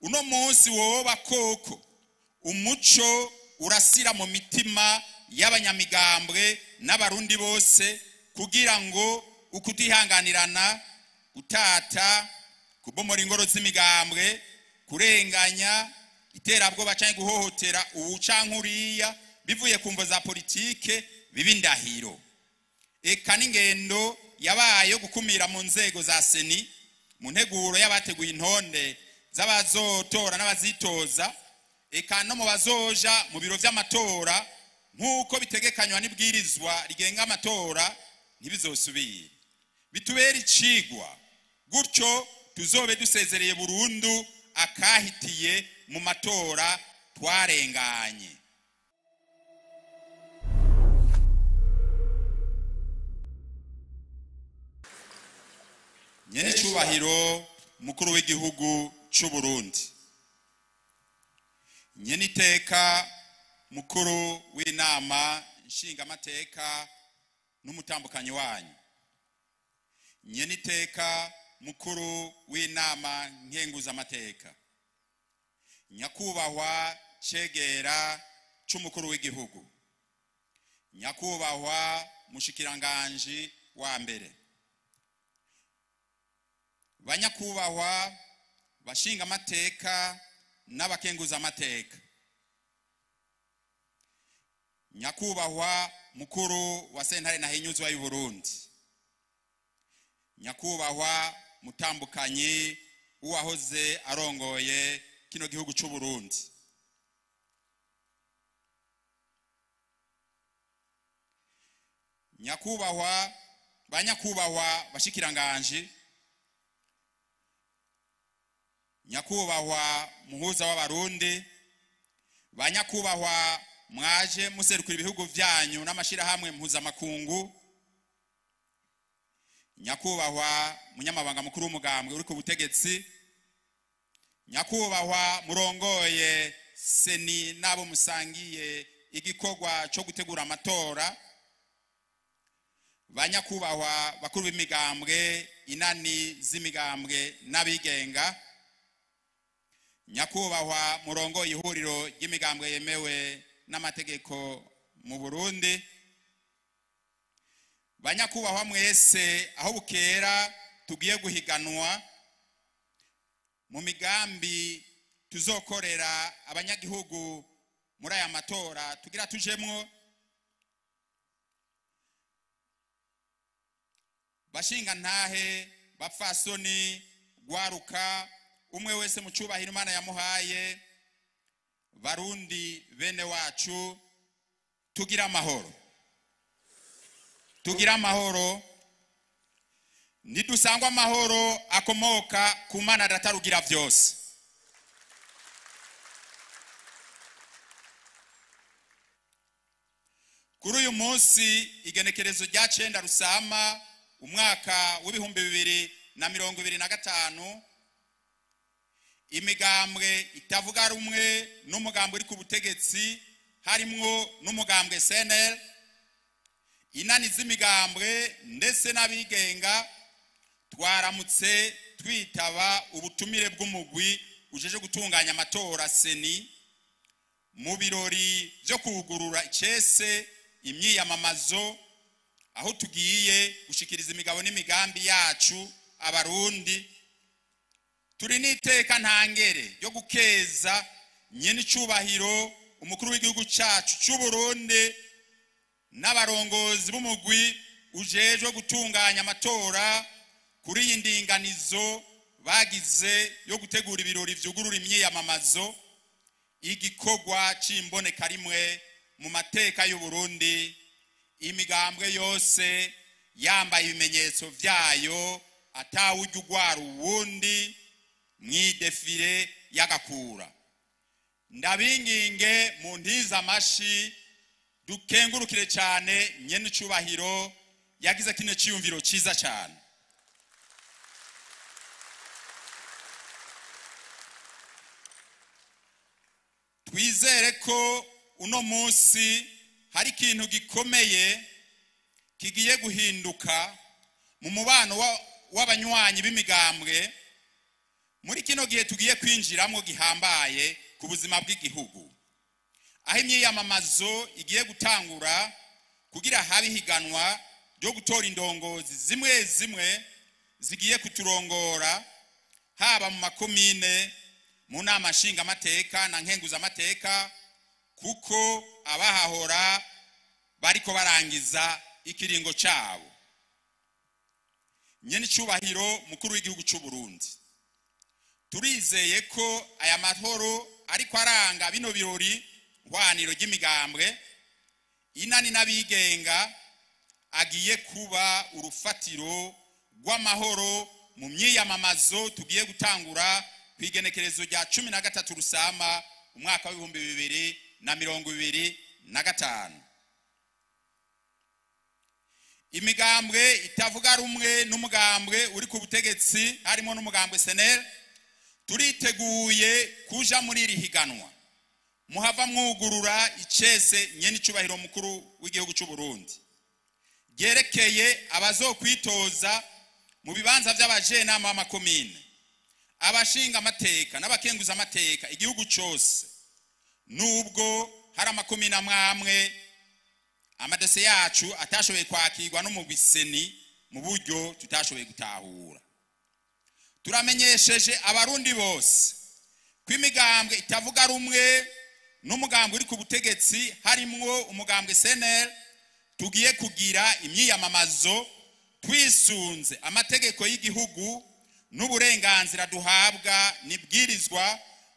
uno munsi woba koko umuco urasira mu mitima y'abanyamigambwe n'abarundi bose kugira ngo ukutihanganirana gutata kubomora ingoro z'imigambwe kurenganya iterabwoba canke guhohotera ubucankuriya bivuye ku mvo za politike bibindahiro eka n'ingendo yabaye yo gukumira mu nzego za seni mu nteguro y'abateguye intonde z'abazotora n'abazitoza eka no mu bazoja mu biro vy'amatora nk'uko bitegekanywa n'ibwirizwa rigenga amatora ntibizosubire bitubera icigwa gutyo tuzobe dusezereye burundu akahitiye mu matora twarenganye. Nyene cubahiro mukuru w'igihugu c'u Burundi, nyene iteka mukuru w'inama nshingamateka n'umutambukanyi wanyu, nyene iteka mukuru w'inama nkenguzamateka, nyakubahwa cegera c'umukuru w'igihugu, nyakubahwa mushikiranganji wa mbere, banyakubahwa bashinga amateka n'abakenguza amateka, nyakubahwa mukuru wa sentare ntahinyuzwa y'u Burundi, nyakubahwa mutambukanyi uwahoze arongoye kino gihugu c'u Burundi, nyakubahwa banyakubahwa bashikiranganje, nyakubahwa muhuza w'abarundi, banyakubahwa mwaje muserukira ibihugu vyanyu n'amashirahamwe mpuzamakungu, nyakubahwa munyamabanga mukuru w'umugambwe uri ku butegetsi, nyakubahwa murongoye seni nabo musangiye igikorwa cyo gutegura amatora, banyakubahwa bakuru b'imigambwe inani z'imigambwe n'abigenga, nyakubahwa murongoye ihuriro ry'imigambwe yemewe n'amategeko mu Burundi, banyakubahwa mwese aho bukera tugiye guhiganwa mu migambi tuzokorera abanyagihugu muri aya matora tugira tujemwo, bashinga ntahe bapfasoni gwaruka umwe wese mu cubahiro Imana yamuhaye, barundi bene wacu tugira amahoro, tugira amahoro, nidusangwa amahoro akomoka ku Mana datarugira vyose. Kuri uyu munsi igenekerezo rya 9 Rusama umwaka w'ibihumbi 2025, imigambwe itavuga rumwe n'umugambwe uri ku butegetsi harimwo n'umugambwe CNL, inani z'imigambwe ndetse n'abigenga twaramutse twitaba ubutumire bw'umugwi ujeje gutunganya amatora seni mu birori byo kugurura icese imyiyamamazo, aho tugiye gushikiriza imigabo n'imigambi yacu abarundi. Turi n'iteka ntangere yo gukeza nyene icubahiro umukuru w'igihugu cacu c'u Burundi n'abarongozi b'umugwi ujejwe gutunganya amatora kuri iyi ndinganizo bagize yo gutegura ibirori vyugurura imyiyamamazo, igikorwa c'imboneka rimwe mu mateka y'u Burundi, imigambwe yose yambaye ibimenyetso vyayo atawurya ugwara uwundi mwidefire y'agakura. Ndabinginge mu ntiza amashi dukengurukire cyane nyene icubahiro yagize kino ciyumviro ciza cyane. Twizere ko uno munsi hari ikintu gikomeye kigiye guhinduka mu mubano w'abanywanyi b'imigambwe muri kino gihe tugiye kwinjiramo gihambaye ku buzima bw'igihugu, aho imyiyamamazo igiye gutangura kugira habe higanwa ryo gutora indongozi zimwe zimwe zigiye kuturongora, haba mu makomine, mu nama nshingamateka na nkenguzamateka, kuko abahahora bariko barangiza ikiringo cabo. Nyene icubahiro mukuru w'igihugu cy'u Burundi, turizeye ko aya mahoro ariko aranga bino birori hwaniro ry'imigambwe inani n'abigenga agiye kuba urufatiro rw'amahoro mu myiyamamazo tugiye gutangura kwigenekerezo rya 13 Rusama umwaka wa 2025. Imigambwe itavuga rumwe n'umugambwe uri ku butegetsi harimo n'umugambwe SNL turiteguye kuja muri iri higanwa, muhava mwugurura icese nyene icubahiro mukuru w'igihugu cy'u Burundi gerekeye abazokwitoza mu bibanza by'abajenama b'amakomine, abashinga amateka n'abakenguza amateka igihugu cyose. Nubwo hari amakomine amwe amadose yacu atashoboye kwakirwa no mu biseni mu buryo tutashoboye gutahura, turamenyesheje abarundi bose ko imigambwe itavuga rumwe n'umugambwe uri ku butegetsi harimwo umugambwe SNL tugiye kugira imyiyamamazo twisunze amategeko y'igihugu n'uburenganzira duhabwa nibwirizwa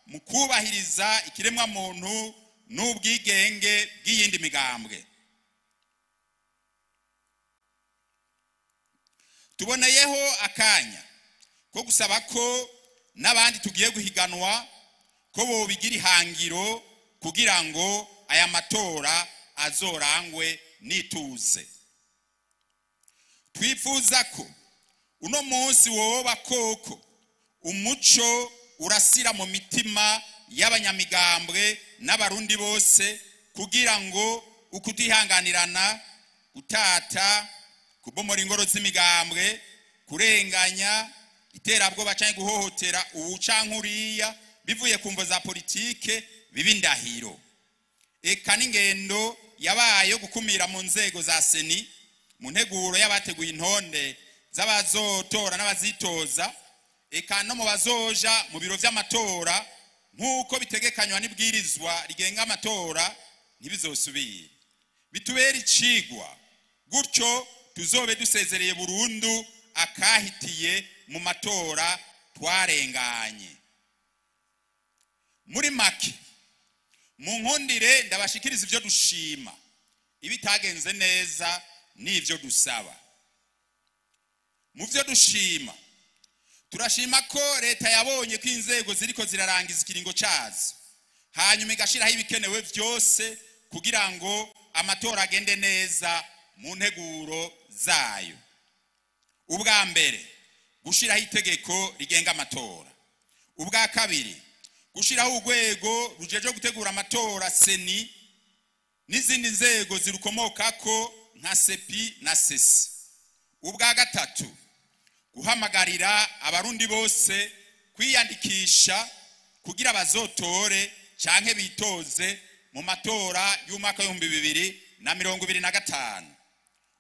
mu kubahiriza ikiremwa muntu n'ubwigenge bw'iyindi migambwe. Tuboneyeho akanya ko gusaba ko n'abandi tugiye guhiganwa ko bobigira ihangiro kugira ngo aya matora azorangwe nituze. Twifuza ko uno munsi woba koko umuco urasira mu mitima y'abanyamigambwe n'abarundi bose, kugira ngo ukutihanganirana, gutata, kubomora ingoro z'imigambwe, kurenganya, iterabwoba canke guhohotera ubucankuriya bivuye ku mvo za politike bibindahiro. Eka n'ingendo yabaye yo gukumira mu nzego za seni mu nteguro y'abateguye intonde z'abazotora n'abazitoza, eka no mu bazoja mu biro vy'amatora nk'uko bitegekanywa n'ibwirizwa rigenga amatora ntibizosubira. Bitubera icigwa, gutyo tuzobe dusezereye burundu akahitiye mu matora twarenganye. Muri make, mu nkundire ndabashikiriza ivyo dushima, ibitagenze neza n'ivyo dusaba. Mu vyo dushima, turashima ko leta yabonye ko inzego ziriko zirarangiza ikiringo cazo, hanyuma igashiraho ibikenewe vyose kugira ngo amatora agende neza mu nteguro zayo. Ubwa mbere, gushiraho itegeko rigenga amatora. Ubwa kabiri, gushiraho urwego rujeje gutegura amatora seni n'izindi nzego zirukomokako nka sepi na sesi. Ubwa gatatu, guhamagarira abarundi bose kwiyandikisha kugira bazotore canke bitoze mu matora y'umwaka wa 2025.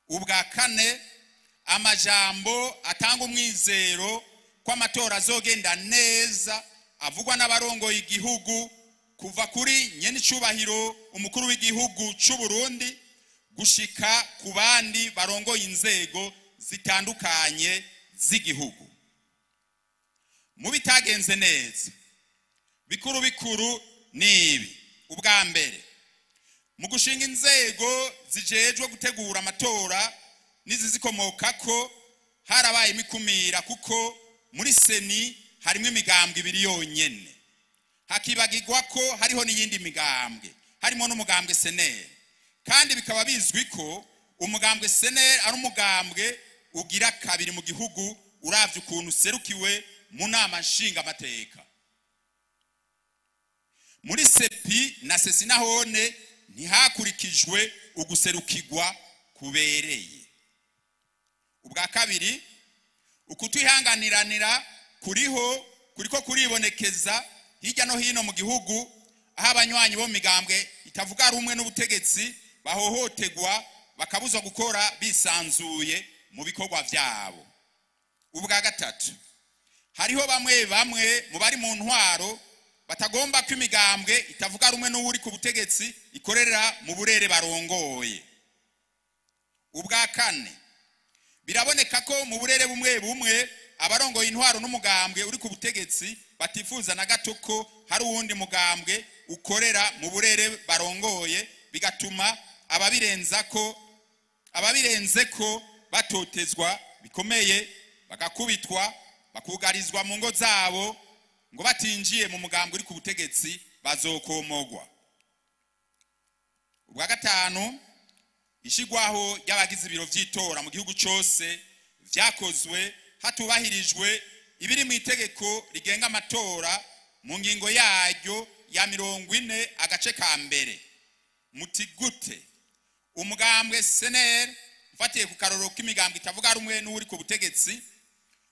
Ubwa kane, amajambo atanga umwizero ko amatora azogenda neza avugwa n'abarongoye igihugu kuva kuri nyene icubahiro umukuru w'igihugu cy'u Burundi gushika ku bandi barongoye inzego zitandukanye z'igihugu. Mu bitagenze neza, bikuru nibi. Ubwa mbere, mu gushinga inzego zijejwe gutegura amatora nizizikomokako harabaye imikumira, kuko muri seni harimo imigambwe ibiri yonyene, hakibagirwa ko hariho n'iyindi migambwe harimo n'umugambwe SNL, kandi bikaba bizwi ko umugambwe SNL ari umugambwe ugira kabiri mu gihugu uravye ukuntu serukiwe mu nama nshinga amateka. Muri sepi na sesi nahone ntihakurikijwe uguserukirwa kubereye. Ubwa kabiri, ukutihanganiranira kuriho kuriko kuribonekeza hirya no hino mu gihugu aho abanywanyi bo migambwe itavuga rumwe n'ubutegetsi bahohotegwa bakabuzwa gukora bisanzuye mu bikorwa vyabo. Ubwa gatatu, hariho bamwe mu bari mu ntwaro batagomba ko imigambwe itavuga rumwe n'uri ku butegetsi ikorera mu burere barongoye. Ubwa kane, biraboneka ko mu burere bumwe abarongoye intwaro n'umugambwe uri ku butegetsi batifuza na gato ko hari uwundi mugambwe ukorera mu burere barongoye, bigatuma ababirenze ko batotezwa bikomeye, bagakubitwa, bakugarizwa mu ngo zabo ngo batinjiye mu mugambwe uri ku butegetsi bazokomogwa. Ubwa gatanu, ishigwaho ry'abagize ibiro vy'itora mu gihugu cyose vyakozwe hatubahirijwe ibiri mu itegeko rigenga amatora mu ngingo yaryo ya 40 agace ka mbere. Muti gute umugambwe SNL ufatiye ku karoro k'imigambwe itavuga rumwe n'uri ku butegetsi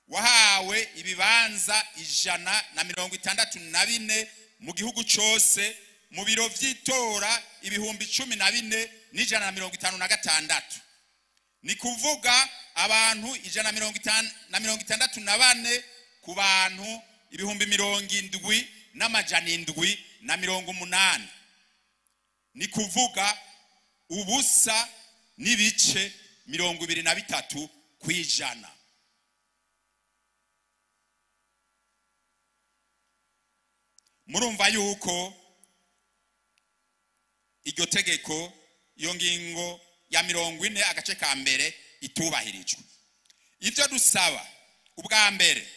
wahawe ibibanza 164 mu gihugu cyose mu biro vy'itora 14,156, ni kuvuga abantu 164 ku bantu 70,780, ni kuvuga ubusa n'ibice 23 kwijana. Murumva yuko iryo tegeko iyo ngingo ya 40 agace ka mbere itubahirijwe. Ivyo dusaba, ubwa mbere,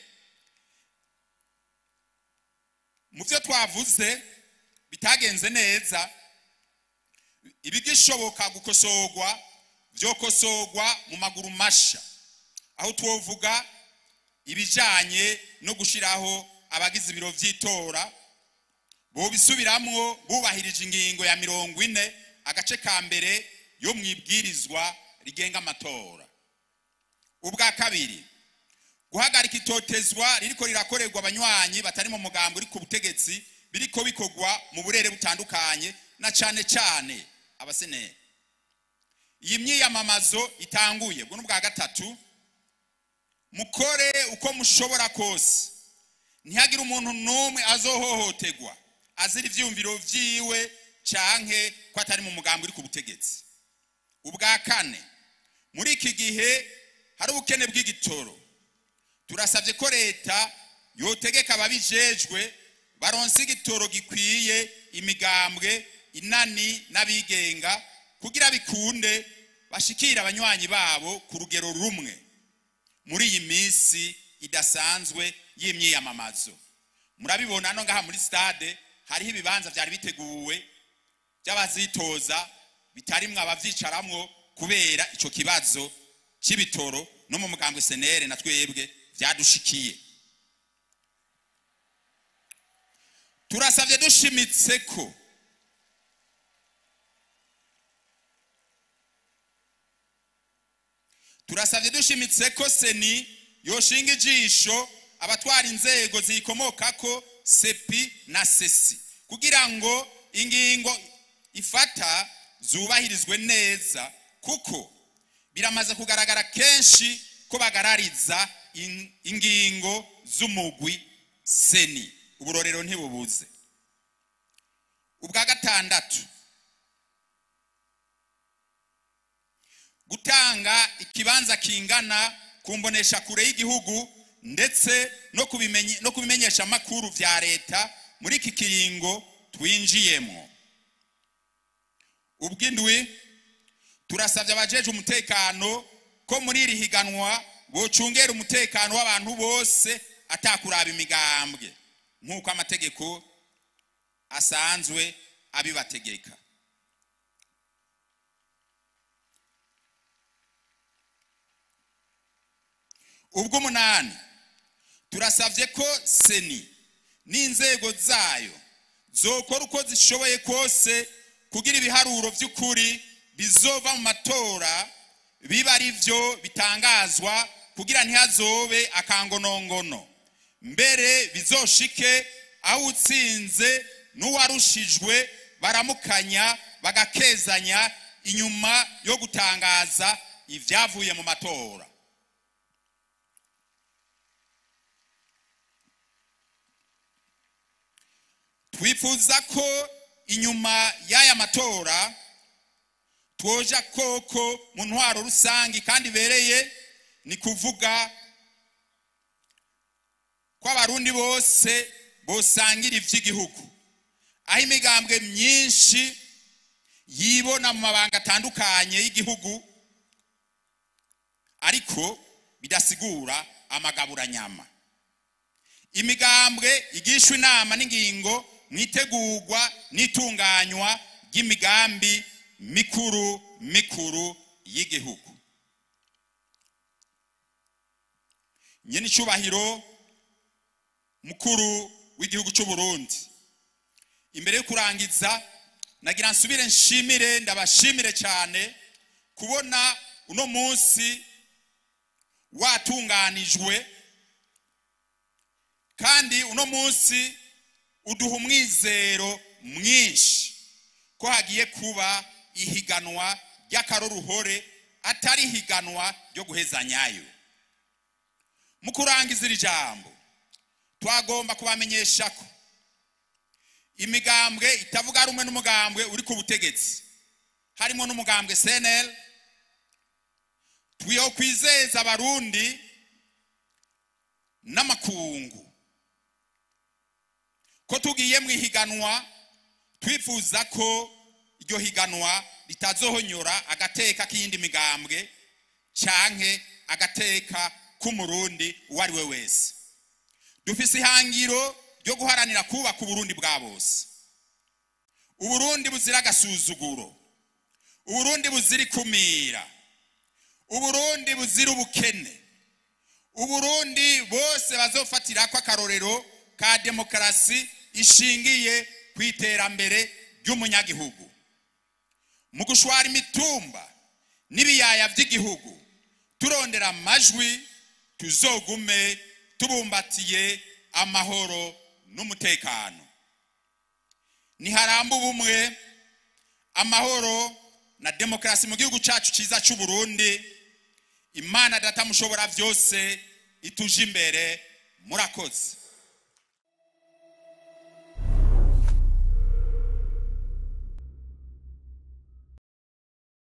mu byo twavuze bitagenze neza, ibigishoboka gukosorwa vyokosorwa mu maguru masha, aho twovuga ibijanye no gushiraho abagize ibiro vy'itora bo bisubiramwo bubahirije ingingo ya 40 agace ka mbere yo mwibwirizwa rigenga amatora. Ubwa kabiri, guhagarika itotezwa ririko rirakorerwa abanywanyi batari mu mugambo uri ku butegetsi biriko bikogwa mu burere butandukanye na cane abaseneri. Iyi myiyamamazo itanguye bwo n'ubwa gatatu, mukore uko mushobora kose ntihagire umuntu n'umwe azohohotegwa azira ivyumviro vyiwe canke ko atari mu mugambo uri ku butegetsi. Ubwa kane, muri iki gihe hari ubukene bw'igitoro, turasavye ko leta yotegeka ababijejwe baronse igitoro gikwiye imigambwe inani n'abigenga kugira bikunde bashikira abanywanyi babo ku rugero rumwe muri iyi minsi idasanzwe y'imyiyamamazo. Murabibona no ngaha muri stade hariho ibibanza byari biteguwe by'abazitoza bitarimwe abavyicaramwo kubera ico kibazo c'ibitoro, no mu mugambwe SNL na twebwe vyadushikiye. Turasavye dushimitse ko seni yoshinga ijisho abatwara inzego zikomokako sepi na sesi kugira ngo ingingo ifata zubahirizwe neza, kuko biramaze kugaragara kenshi ko bagarariza ingingo z'umugwi seni. Uburorero ntibubuze. Ubwa gatandatu, gutanga ikibanza kingana kumbonesha kure y'igihugu ndetse no kubimenyesha makuru vya leta muri iki kiringo twinjiyemo. Ubwindwi, turasavye abajeje umutekano ko muri iri higanwa bocungera umutekano w'abantu bose atakuraba imigambwe nk'uko amategeko asanzwe abibategeka. Ubwo munani, turasavye ko seni n'inzego zayo zokora uko zishoboye kose kugira ibiharuro vy'ukuri bizova mu matora biba ari vyo bitangazwa kugira ntihazobe akangonongono, mbere bizoshike aho utsinze n'uwarushijwe baramukanya bagakezanya inyuma yo gutangaza ivyavuye mu matora. Twifuza ko inyuma y'aya matora twoja koko mu ntwaro rusangi kandi bereye, ni kuvuga ko abarundi bose bosangira ivy'igihugu, aho imigambwe myinshi yibona mu mabanga atandukanye y'igihugu ariko bidasigura amagaburanyama. Imigambwe igishwa inama n'ingingo mwitegurwa n'itunganywa ry'imigambi mikuru y'igihugu. Nyene icubahiro mukuru w'igihugu cy'u Burundi, imbere yo kurangiza nagira nsubire nshimire, ndabashimire cyane kubona uno munsi watunganijwe, kandi uno munsi uduha umwizero mwinshi ko hagiye kuba ihiganwa ry'akaroruhore atari ihiganwa ryo guhezanyayo. Mu kurangiza iri jambo twagomba kubamenyesha ko imigambwe itavuga rumwe n'umugambwe uri ku butegetsi, harimo n'umugambwe CNL, twiyo kwizeza abarundi n'amakungu ko tugiye mu ihiganwa, twifuza ko iryo higanwa ritazohonyora agateka k'iyindi migambwe canke agateka k'umurundi uwari we wese. Dufise ihangiro ryo guharanira kubaka Uburundi bwa bose, Uburundi buzira agasuzuguro, Uburundi buzira ikumira, Uburundi buzira ubukene, Uburundi bose bazofatira ko akarorero ka demokarasi ishingiye kwiterambere ry'umunyagihugu. Mu gushwara imitumba n'ibiyaya by'igihugu turondera amajwi, tuzogume tubumbatiye amahoro n'umutekano. Niharamba ubumwe, amahoro na demokarasi mu gihugu cyacu cyiza cy'u Burundi. Imana data mushobora byose ituje imbere. Murakoze.